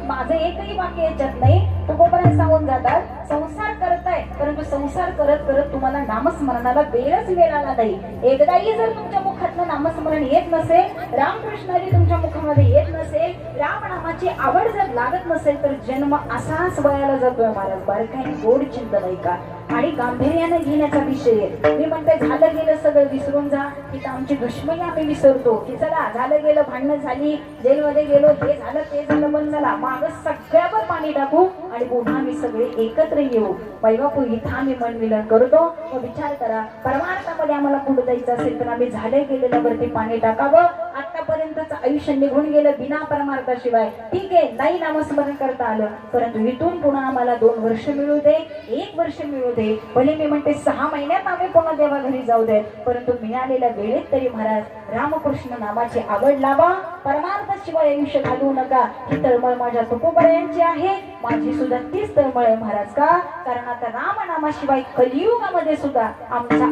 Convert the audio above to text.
माझं एकही वाक्य याच्यात नाही. तुकोबराय सांगून जातात, संसार करताय परंतु संसार करत करत तुम्हाला नामस्मरणाला वेळच मिळाला नाही. एकदाही जर तुमच्या मुखातलं नामस्मरण येत नसेल, रामकृष्णाजी तुमच्या मुखामध्ये येत नसेल, रामनामाची आवड जर लागत नसेल, तर जन्म असाच वयाला जातोय महाराज. बरं काही गोड चिंतन आहे का? आणि गांभीर्याने घेण्याचा विषय आहे. मी म्हणते झालं गेलं सगळं विसरून जा. की आमची दुश्मनी आम्ही विसरतो की चला झालं गेलं, भांडणं झाली, जेलमध्ये गेलो, हे झालं ते झालं, बंद झाला, माग सगळ्यावर पाणी टाकू आणि पुन्हा आम्ही सगळे एकत्र येऊ. बापू इथं आम्ही मनमिलन करतो. मग विचार करा, परमार्थामध्ये आम्हाला पुढे जायचं असेल तर आम्ही झाले गेलेल्यावरती पाणी टाकावं. आतापर्यंतच आयुष्य निघून गेलं बिना परमार्थाशिवाय, ठीक आहे, नाही नामस्मरण करता आलं, परंतु इथून पुन्हा आम्हाला 2 वर्ष मिळू दे, 1 वर्ष मिळू दे, भले मी म्हणते 6 महिन्यात आम्ही पुन्हा देवा घरी जाऊ दे, परंतु मिळालेल्या वेळेत तरी महाराज रामकृष्ण नामाची आवड लावा. परमार्थाशिवाय आयुष्य घालवू नका. ही तळमळ माझ्या तुकोबरायांची आहे, माझी सुद्धा तीच तळमळ आहे महाराज. का? कारण आता रामनामाशिवाय कलियुगामध्ये सुद्धा आमचा